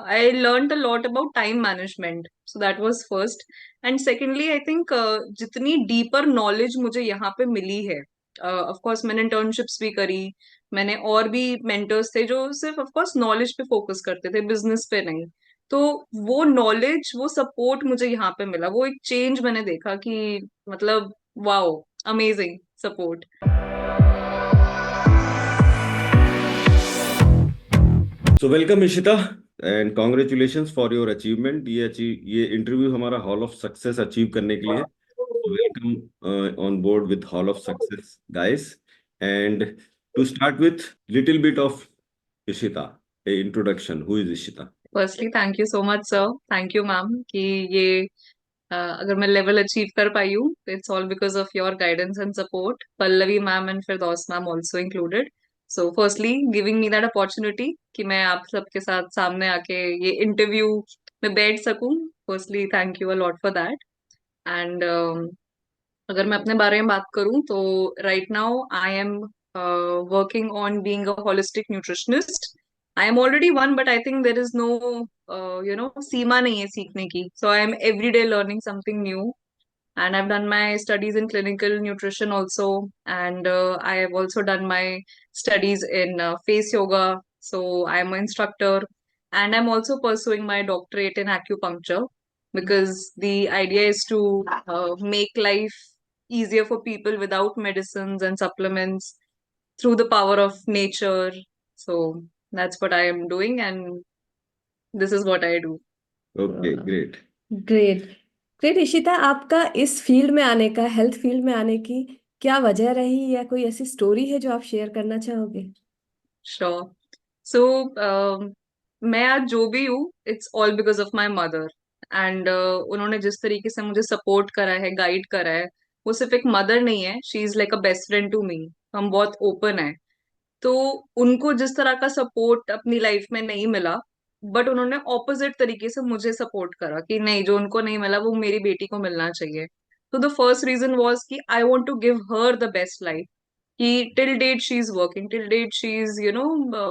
I learned a lot about time management. So that was first. And secondly, I think जितनी deeper knowledge मुझे यहाँ पे मिली है, of course मैंने internships भी करी, मैंने और भी mentors थे जो सिर्फ of course knowledge पे focus करते थे, business पे नहीं. तो वो knowledge, वो support मुझे यहाँ पे मिला, वो एक change मैंने देखा कि मतलब wow, amazing support. So welcome Ishita and congratulations for your achievement. ये इंटरव्यू हमारा हॉल ऑफ सक्सेस अचीव करने के लिए। Welcome on board with hall of success guys. And to start with little bit of Ishita, a introduction, who is Ishita? Firstly thank you so much sir, thank you ma'am कि ये अगर मैं level achieve कर पाई हूँ it's all because of your guidance and support, Pallavi ma'am and Firdaus ma'am also included. So firstly giving me that opportunity कि मैं आप सबके साथ सामने आके ये इंटरव्यू में बैठ सकूं. Firstly thank you a lot for that. And अगर मैं अपने बारे में बात करूं तो right now I am working on being a holistic nutritionist. I am already one but I think there is no सीमा नहीं है सीखने की. So I am every day learning something new. And I've done my studies in clinical nutrition also, and I have also done my studies in face yoga. So I am an instructor, and I'm also pursuing my doctorate in acupuncture because the idea is to make life easier for people without medicines and supplements through the power of nature. So that's what I am doing, and this is what I do. Okay, great. Great. Great Ishita, आपका इस field में आने का, health field में आने की क्या वजह रही, या कोई ऐसी स्टोरी है जो आप शेयर करना चाहोगे? श्योर. सो मैं आज जो भी हूँ it's all because of my mother. And उन्होंने जिस तरीके से मुझे सपोर्ट करा है, गाइड करा है, वो सिर्फ एक मदर नहीं है, she is like a best friend to me. हम बहुत ओपन है. तो उनको जिस तरह का सपोर्ट अपनी लाइफ में नहीं मिला, बट उन्होंने ऑपोजिट तरीके से मुझे सपोर्ट करा कि नहीं, जो उनको नहीं मिला वो मेरी बेटी को मिलना चाहिए. तो द फर्स्ट रीजन वॉज कि I want to give her the best life. कि till date she is working, till date she is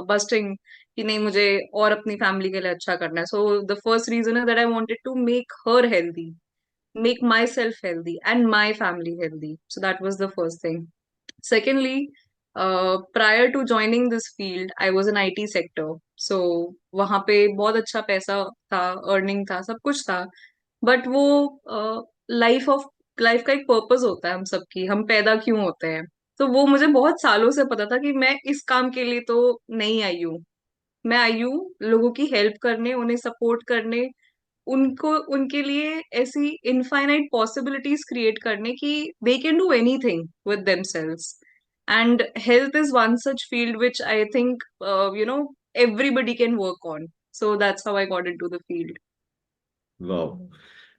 busting कि नहीं, मुझे और अपनी फैमिली के लिए अच्छा करना है. सो द फर्स्ट रीजन है that I wanted to make her healthy, make myself healthy and my family healthy. So that was the first thing. Secondly, prior to joining this field, I was in IT sector. So वहाँ पे बहुत अच्छा पैसा था, earning था, सब कुछ था. बट वो लाइफ का एक पर्पस होता है हम सबकी, हम पैदा क्यों होते हैं. तो वो मुझे बहुत सालों से पता था कि मैं इस काम के लिए तो नहीं आई हूँ. मैं आई हूँ लोगों की हेल्प करने, उन्हें सपोर्ट करने, उनको उनके लिए ऐसी इनफाइनाइट पॉसिबिलिटीज क्रिएट करने की they can do anything with themselves. And health is one such field which I think everybody can work on. So that's how I got into the field. Wow.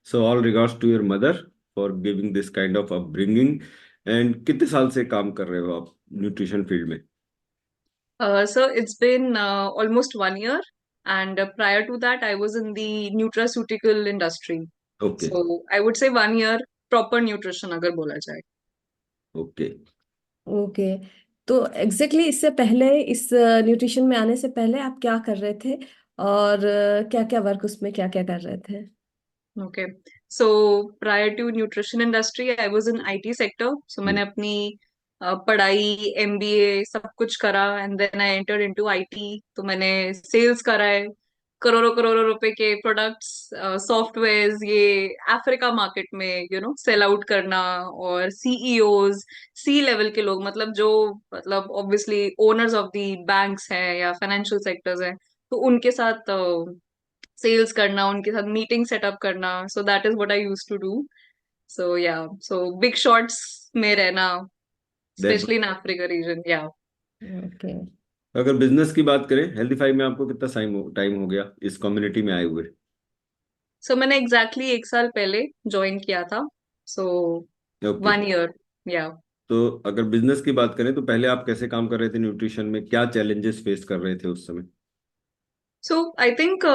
So all regards to your mother for giving this kind of upbringing. And कितने साल से काम कर रहे हो आप nutrition field में? So it's been almost 1 year, and prior to that, I was in the nutraceutical industry. Okay. So I would say 1 year proper nutrition अगर बोला जाए. ओके। ओके। तो एग्जैक्टली इससे पहले, इस न्यूट्रिशन में आने से पहले आप क्या कर रहे थे, और क्या क्या वर्क उसमें क्या क्या कर रहे थे? Okay. So prior to nutrition industry, I was in IT sector. So मैंने अपनी पढ़ाई, MBA सब कुछ करा, and then I entered into IT. तो मैंने सेल्स करा है, करोड़ों करोड़ों रुपए के प्रोडक्ट्स, सॉफ्टवेयर्स, ये अफ्रीका मार्केट में सेल आउट करना. और सीईओज, सी लेवल के लोग, मतलब जो, मतलब obviously owners of the banks हैं या फाइनेंशियल सेक्टर्स हैं, तो उनके साथ सेल्स करना, उनके साथ मीटिंग सेटअप करना. So that is what I use to do. So yeah, so big shots में रहना, that. Specially in Africa region. Yeah. Okay. अगर बिजनेस की बात करें, हेल्दीफाई में आपको कितना टाइम हो गया इस कम्युनिटी में आए हुए? सो मैंने एग्जैक्टली 1 साल पहले ज्वाइन किया था. So okay. 1 year. या. तो अगर बिजनेस की बात करें तो पहले आप कैसे काम कर रहे थे न्यूट्रिशन में, क्या चैलेंजेस फेस कर रहे थे उस समय? So I think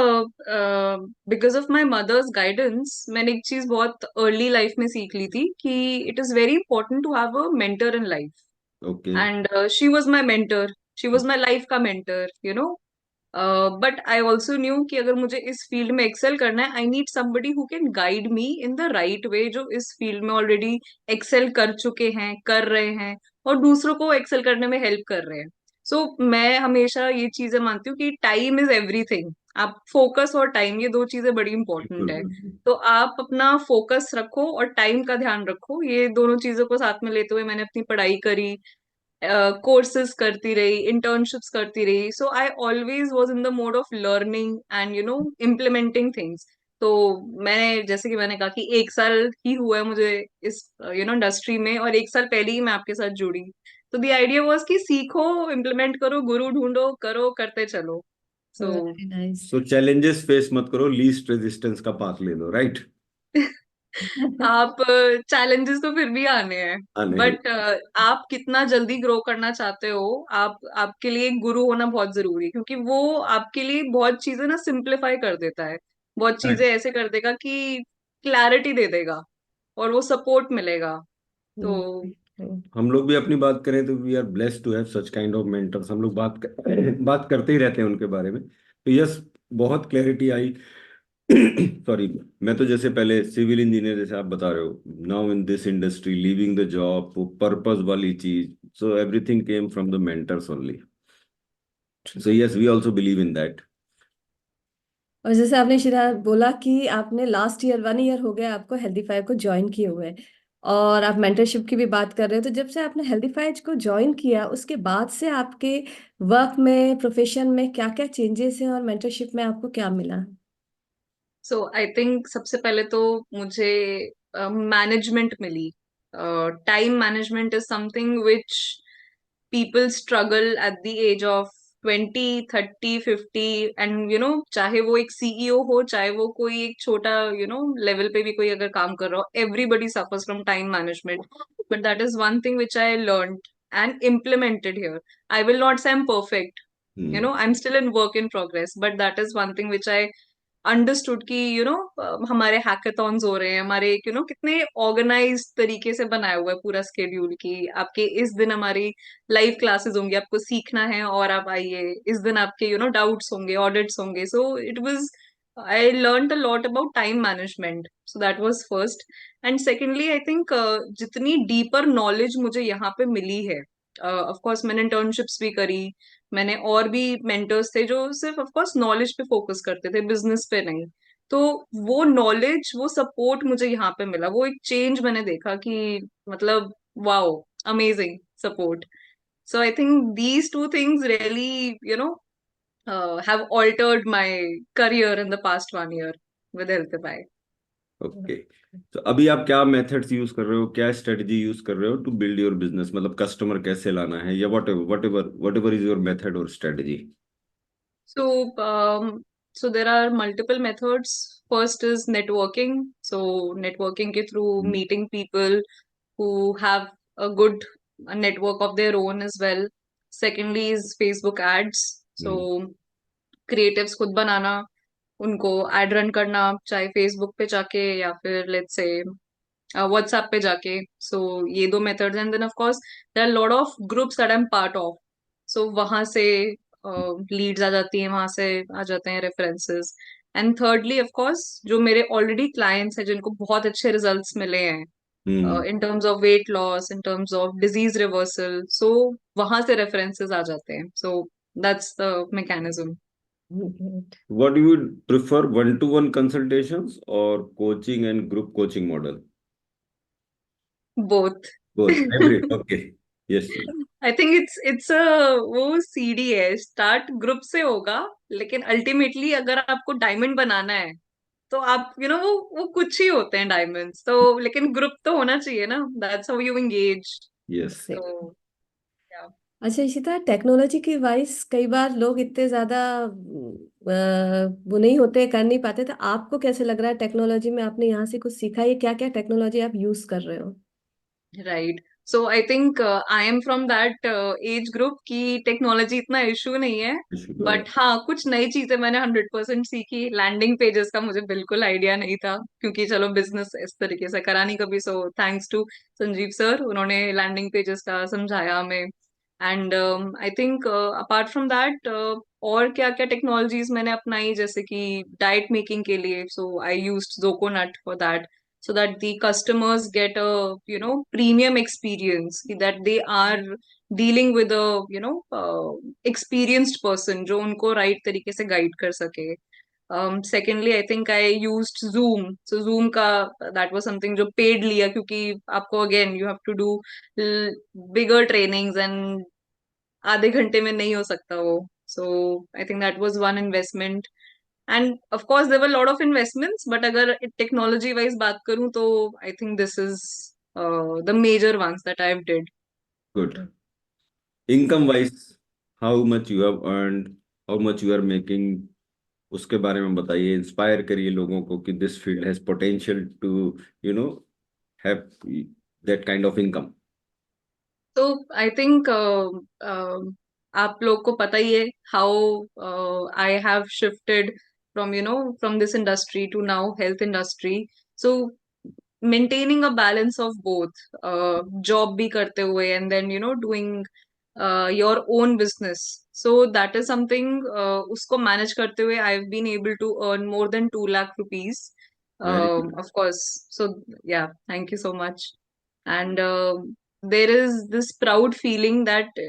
because of my mother's guidance, मैंने एक चीज बहुत अर्ली लाइफ में सीख ली थी कि it is very important to have a mentor in life. Okay. And she was my mentor, she was my life का mentor. But I also knew कि अगर मुझे इस फील्ड में एक्सेल करना है, I need somebody who can guide me in the right way, जो इस फील्ड में ऑलरेडी एक्सेल कर चुके हैं, कर रहे हैं, और दूसरों को एक्सेल करने में हेल्प कर रहे हैं. मैं हमेशा ये चीजें मानती हूँ कि टाइम इज एवरीथिंग. आप फोकस और टाइम, ये दो चीजें बड़ी इंपॉर्टेंट बिल्कुल है. बिल्कुल. तो आप अपना फोकस रखो और टाइम का ध्यान रखो. ये दोनों चीजों को साथ में लेते हुए मैंने अपनी पढ़ाई करी, कोर्सेज करती रही, इंटर्नशिप्स करती रही. So I always was in the mode of learning and implementing things. तो मैंने, जैसे कि मैंने कहा कि 1 साल ही हुआ है मुझे इस इंडस्ट्री में, और 1 साल पहले ही मैं आपके साथ जुड़ी. तो द आइडिया वॉज कि सीखो, इम्प्लीमेंट करो, गुरु ढूंढो, करो, करते चलो. So very nice. So challenges face मत करो, लीस्ट रेजिस्टेंस का पाथ ले लो, राइट? आप, चैलेंजेस तो फिर भी आने हैं, आने हैं. बट आप कितना जल्दी ग्रो करना चाहते हो, आप, आपके लिए एक गुरु होना बहुत जरूरी है, क्योंकि वो आपके लिए बहुत चीजें ना सिंप्लीफाई कर देता है. बहुत चीजें ऐसे कर देगा कि क्लैरिटी दे देगा, और वो सपोर्ट मिलेगा. तो हम लोग भी अपनी बात करें तो we are blessed to have such kind of mentors. हम लोग बात करते ही रहते हैं उनके बारे में. तो यस, बहुत क्लैरिटी आई. सॉरी. मैं तो जैसे पहले सिविल इंजीनियर, जैसे आप बता रहे हो, now in this industry, leaving the job, वो पर्पस वाली चीज, so everything came from the mentors only. So yes, we also believe in that. और जैसे आपने शिरा बोला कि आपने लास्ट ईयर 1 ईयर हो गया आपको हेल्दीफाई को ज्वाइन किए हुए, और आप मेंटरशिप की भी बात कर रहे हो, तो जब से आपने हेल्दीफाई को ज्वाइन किया उसके बाद से आपके वर्क में, प्रोफेशन में क्या क्या चेंजेस हैं, और मेंटरशिप में आपको क्या मिला? आई थिंक सबसे पहले तो मुझे मैनेजमेंट मिली. Time management is something which people struggle at the age of 20, 30, 50. And चाहे वो एक सीईओ हो, चाहे वो कोई एक छोटा लेवल पे भी कोई अगर काम कर रहा हो, everybody suffers from time management. But that is one thing which I learn and implemented here. I will not say I am perfect, hmm. I am still in work in progress, but that is one thing which I understood कि हमारे hackathons हो रहे हैं, हमारे कितने organise तरीके से बनाया हुआ है पूरा स्केड्यूल, कि आपके इस दिन हमारी लाइव क्लासेस होंगी, आपको सीखना है और आप आइए. इस दिन आपके डाउट्स होंगे, ऑडिट्स होंगे. So it was, I learn a lot about time management. So that was first. And secondly I think जितनी डीपर नॉलेज मुझे यहाँ पे मिली है, ऑफ कोर्स मैंने इंटर्नशिप्स भी करी, मैंने और भी मेंटर्स थे जो सिर्फ ऑफ कोर्स नॉलेज पे फोकस करते थे, बिजनेस पे नहीं. तो वो नॉलेज, वो सपोर्ट मुझे यहाँ पे मिला, वो एक चेंज मैंने देखा कि मतलब wow, amazing support. So I think these two things really have altered my career in the past 1 year with Healthify. Okay. तो अभी आप क्या मेथड्स यूज कर रहे हो, क्या स्ट्रेटजी यूज कर रहे हो टू बिल्ड योर बिजनेस? मतलब कस्टमर कैसे लाना है, या what ever is your method और strategy? So, so there are multiple methods. First is networking. So, networking के through meeting people who have a good network of their own as well. Secondly is Facebook ads. So, creatives खुद बनाना, उनको ad run करना, चाहे Facebook पे जाके या फिर let's say WhatsApp पे जाके. So, ये दो methods. And then of course there are a lot of groups that I'm part of. So, वहां से लीड्स आ जाती हैं, वहां से आ जाते हैं references. And thirdly of course जो मेरे ऑलरेडी क्लाइंट्स हैं, जिनको बहुत अच्छे रिजल्ट्स मिले हैं hmm. In terms of weight loss, in terms of disease reversal, so वहां से रेफरेंसेस आ जाते हैं. So that's the mechanism. What do you prefer, one-to-one consultations or coaching and group coaching model? Both. Both. Hybrid. Okay. Yes. Yes. I think it's वो CD है, start group से होगा, लेकिन अल्टीमेटली अगर आपको डायमंड बनाना है, तो आप वो कुछ ही होते हैं डायमंड्स तो, लेकिन ग्रुप तो होना चाहिए ना, that's how you engage. Yes. से तो yeah. अच्छा, इसी तरह टेक्नोलॉजी की वाइज कई बार लोग इतने ज्यादा वो नहीं होते, कर नहीं पाते, तो आपको कैसे लग रहा है टेक्नोलॉजी में आपने यहाँ से कुछ सीखा, ये क्या क्या टेक्नोलॉजी आप यूज कर रहे हो? Right. So I think I am from that age group की टेक्नोलॉजी इतना इशू नहीं है. बट हाँ, कुछ नई चीजें मैंने 100% सीखी. लैंडिंग पेजेस का मुझे बिल्कुल आइडिया नहीं था, क्योंकि चलो बिजनेस इस तरीके से करा नहीं कभी. So thanks to Sanjeev sir, उन्होंने लैंडिंग पेजेस का समझाया हमें. And I think apart from that और क्या क्या टेक्नोलॉजीज मैंने अपनाई, जैसे कि डाइट मेकिंग के लिए, so I used coconut for that, so that the customers get a premium experience, that they are dealing with a experienced person जो उनको right तरीके से guide कर सके. Secondly, I think I used Zoom. So Zoom का that was something जो paid लिया, क्योंकि आपको again you have to do bigger trainings and आधे घंटे में नहीं हो सकता वो. So I think that was one investment. And of course there were a lot of investments, but अगर technology wise बात करूं तो I think this is the major ones that I've did. Good. Income wise, how much you have earned, how much you are making, उसके बारे में बताइए, inspire करिए लोगों को कि this field has potential to you know have that kind of income. तो I think आप लोग को पता ही है how I have shifted from from this industry to now health industry. So maintaining a balance of both, job भी करते हुए and then doing your own business, so that is something उसको manage करते हुए I've been able to earn more than 2 lakh rupees. Very good. Of course, so yeah, thank you so much. And there is this proud feeling that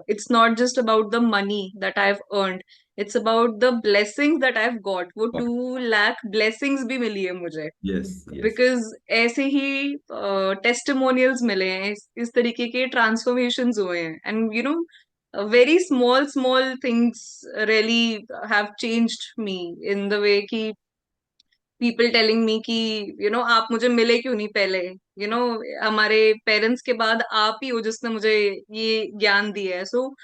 it's not just about the money that I've earned, it's about the blessings that I've got. वो 2 lakh blessings भी मिली है मुझे, yes yes. Because ऐसे ही testimonials मिले हैं, इस तरीके के ट्रांसफॉर्मेशंस हुए हैं, and very small small things really have changed me in the way कि पीपल टेलिंग मी कि आप मुझे मिले क्यों नहीं पहले, हमारे पेरेंट्स के बाद आप ही हो जिसने मुझे ये ज्ञान दिया है. सो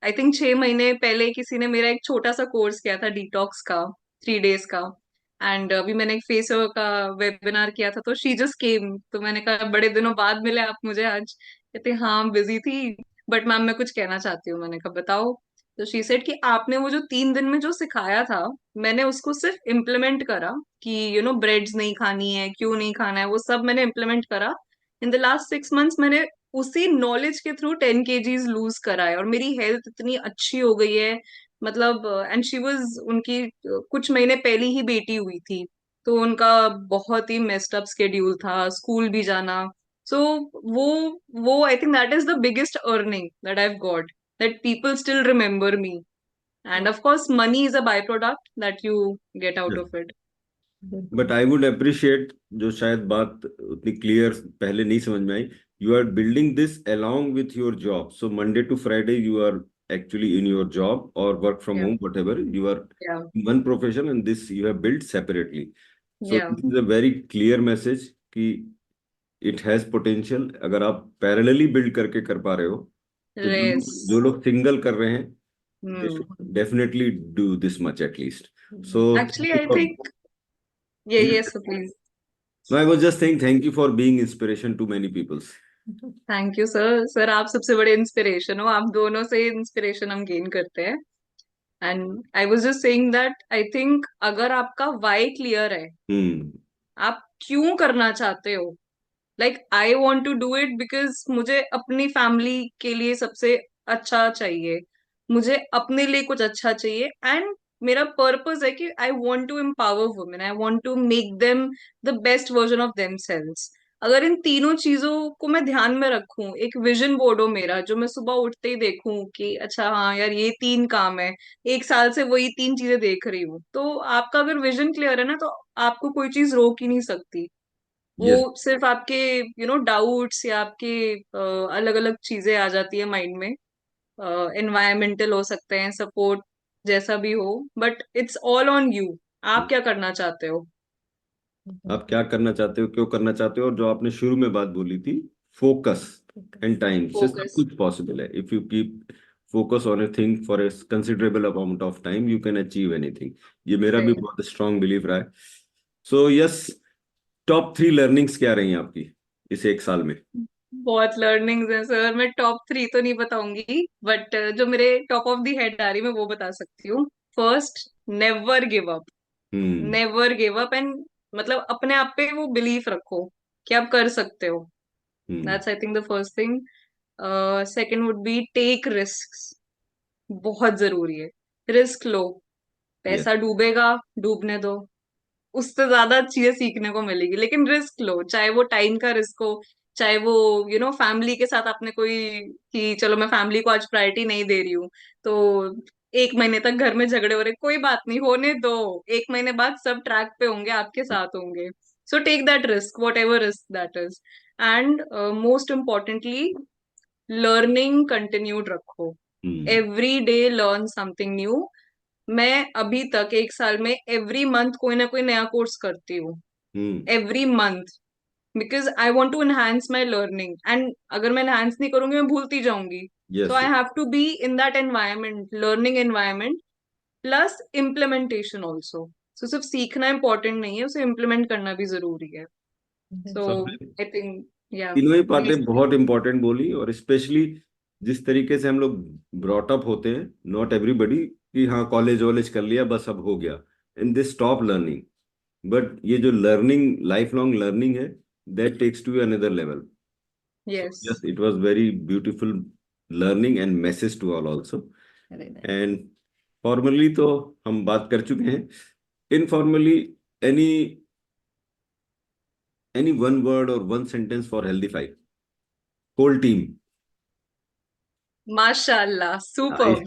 आई थिंक 6 महीने पहले किसी ने मेरा एक छोटा सा कोर्स किया था डिटॉक्स का, 3 days का. एंड अभी मैंने एक फेस का वेबिनार किया था, तो शी जस्ट केम, तो मैंने कहा बड़े दिनों बाद मिले आप मुझे आज. कहते हाँ बिजी थी, बट मैम मैं कुछ कहना चाहती हूँ. मैंने कहा बताओ. तो शी सेड कि आपने वो जो 3 दिन में जो सिखाया था, मैंने उसको सिर्फ इम्प्लीमेंट करा कि ब्रेड्स नहीं खानी है, क्यों नहीं खाना है, वो सब मैंने इम्प्लीमेंट करा. इन द लास्ट 6 months मैंने उसी नॉलेज के थ्रू 10 kgs लूज करा है, और मेरी हेल्थ इतनी अच्छी हो गई है. मतलब एंड शी वाज, उनकी कुछ महीने पहले ही बेटी हुई थी, तो उनका बहुत ही मेस्ड अप स्केड्यूल था, स्कूल भी जाना. सो वो वो I think that is the biggest earning that I have got, that people still remember me. And of course, money is a byproduct that you get out of it. But I would appreciate, जो शायद बात उतनी clear पहले नहीं समझ में आई, you are building this along with your job. So Monday to Friday you are actually in your job or work from Yeah, home, whatever, you are yeah, in one profession, and this you have built separately. So yeah. this is a very clear message कि it has potential. अगर आप parallelly build करके कर पा रहे हो, तो जो Yes. लोग single कर रहे हैं, they Hmm. should definitely do this much at least. So Actually, thank you I for, think, yeah, yes. yes, so please. No, I was just saying thank you for being inspiration to many people. Thank you, sir. Sir, आप सबसे बड़े inspiration हो, आप दोनों से inspiration हम gain करते हैं. And I was just saying that I think अगर आपका वाई क्लियर है, हम्म. आप क्यों करना चाहते हो, like I want to do it because मुझे अपनी फैमिली के लिए सबसे अच्छा चाहिए, मुझे अपने लिए कुछ अच्छा चाहिए, एंड मेरा पर्पस है कि I want to empower women, I want to make them the best version of themselves. अगर इन तीनों चीजों को मैं ध्यान में रखूं, एक विजन बोर्ड हो मेरा, जो मैं सुबह उठते ही देखूं कि अच्छा हाँ यार ये 3 काम है, 1 साल से वही 3 चीजें देख रही हूँ, तो आपका अगर विजन क्लियर है ना, तो आपको कोई चीज रोक ही नहीं सकती. वो Yes. सिर्फ आपके डाउट्स या आपके अलग अलग चीजें आ जाती है माइंड में, एनवायरमेंटल हो सकते हैं, सपोर्ट जैसा भी हो, but it's all on you. आप क्या करना चाहते हो? आप क्या करना चाहते हो, क्यों करना चाहते हो, और जो आपने शुरू में बात बोली थी, फोकस एंड टाइम से सब फोकस. कुछ पॉसिबल है. If you keep focus on a thing for a considerable amount of time, you can achieve anything. ये मेरा भी सही. बहुत स्ट्रांग बिलीफ रहा है. सो यस, टॉप 3 लर्निंग्स क्या रही हैं आपकी इस 1 साल में? बहुत लर्निंग्स हैं सर, मैं टॉप 3 तो नहीं बताऊंगी, बट जो मेरे टॉप ऑफ द हेड आ रही मैं वो बता सकती हूँ. First, never give up. Hmm. Never give up, and मतलब अपने आप पे वो बिलीफ रखो कि आप कर सकते हो. Hmm. That's I think the first thing. Second would be take risks, बहुत जरूरी है। रिस्क लो, यस, पैसा डूबेगा, डूबने दो, उससे ज्यादा चीजें सीखने को मिलेगी। लेकिन रिस्क लो, चाहे वो टाइम का रिस्क हो, चाहे वो फैमिली के साथ आपने कोई, कि चलो मैं फैमिली को आज प्रायोरिटी नहीं दे रही हूँ, तो 1 महीने तक घर में झगड़े हो रहे, कोई बात नहीं, होने दो, 1 महीने बाद सब ट्रैक पे होंगे, आपके साथ होंगे। So take that risk, whatever risk that is. And most importantly, learning continued रखो, every day learn something new. मैं अभी तक 1 साल में एवरी मंथ कोई ना कोई नया कोर्स करती हूँ, every month, because I want to enhance my learning. And अगर मैं एनहांस नहीं करूंगी, मैं भूलती जाऊंगी। So yes. I have to be in that environment, learning environment, plus implementation also. So सिर्फ सीखना इंपॉर्टेंट नहीं है, उसे इम्प्लीमेंट करना भी जरूरी है। सो सबने आई थिंक, या, तीनों ही दीज। बातें बहुत इंपॉर्टेंट बोली, और स्पेशली जिस तरीके से हम लोग ब्रॉट अप होते हैं, नॉट एवरीबडी कि हाँ कॉलेज वॉलेज कर लिया बस अब हो गया, in this stop learning. But ये जो लर्निंग, लाइफ लॉन्ग लर्निंग है, that takes to another level. So yes. Yes, it was very beautiful learning and message to all also. Very nice. And formally तो हम बात कर चुके हैं, informally any any one word or one sentence for healthy five, whole team. माशाल्लाह, superb.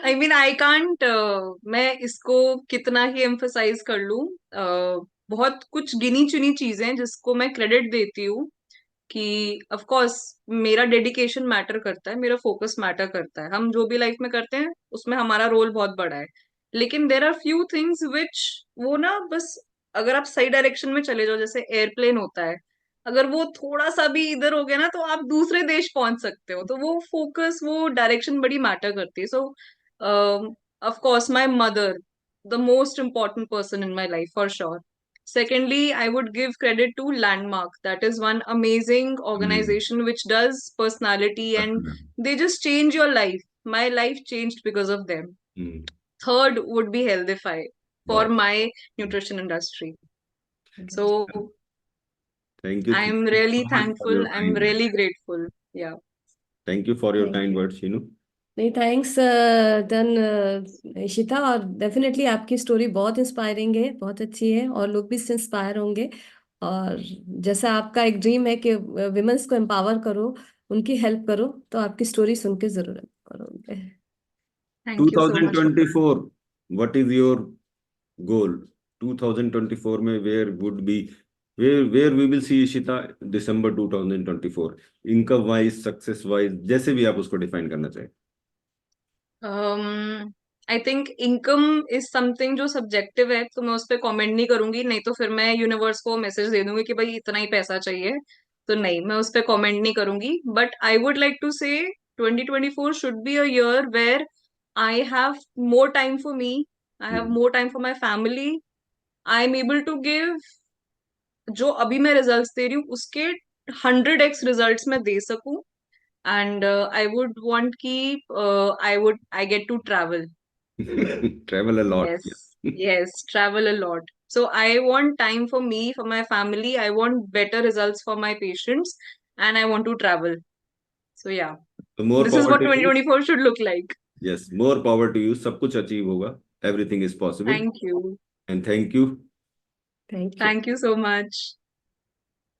I mean I can't, मैं इसको कितना ही एम्फसाइज कर लूं। बहुत कुछ गिनी चुनी चीजें हैं जिसको मैं क्रेडिट देती हूँ, कि ऑफ कोर्स मेरा डेडिकेशन मैटर करता है, मेरा फोकस मैटर करता है, हम जो भी लाइफ में करते हैं उसमें हमारा रोल बहुत बड़ा है। लेकिन there are few things which, वो ना बस, अगर आप सही डायरेक्शन में चले जाओ, जैसे एयरप्लेन होता है, अगर वो थोड़ा सा भी इधर हो गया ना, तो आप दूसरे देश पहुंच सकते हो। तो वो फोकस, वो डायरेक्शन बड़ी मैटर करती है। सो of course my mother, the most important person in my life for sure. Secondly, I would give credit to Landmark. That is one amazing organization which does personality, and they just change your life. My life changed because of them. Third would be Healthify for वाह, my nutrition industry. So thank you, I'm thank you really so much for your thankful. I'm kind words. really grateful. Yeah. Thank you for your thank kind you. Words, you know. नहीं, thanks then Ishita. और definitely आपकी story बहुत inspiring है, बहुत अच्छी है, और लोग भी इससे इंस्पायर होंगे। और जैसा आपका एक ड्रीम है कि विमेंस को एम्पावर करो, उनकी हेल्प करो, तो आपकी स्टोरी सुन के जरूर करोगे। Thank you so much. 2024, what is your goal 2024 में? Where would be, where we will see Ishita December 2024, income wise, success wise, जैसे भी आप उसको डिफाइन करना चाहें। I think income is something जो सब्जेक्टिव है, तो मैं उस पर कॉमेंट नहीं करूंगी, नहीं तो फिर मैं यूनिवर्स को मैसेज दे दूंगी कि भाई इतना ही पैसा चाहिए। तो नहीं, मैं उस पर कॉमेंट नहीं करूंगी। But I would like to say 2024 should be a year where I have more time for me, I have more time for my family, I am able to give, जो अभी मैं रिजल्ट्स दे रही हूँ उसके 100x results मैं दे सकूं। And I would want ki I get to travel. Travel a lot, Yes, yes, travel a lot. So I want time for me, for my family. I want better results for my patients, and I want to travel. So yeah, तो more this is power what to you. 2024 should look like. यस, more power to you, सब कुछ achieve होगा, everything is possible. Thank you. And thank you. Thank you. Thank you so much.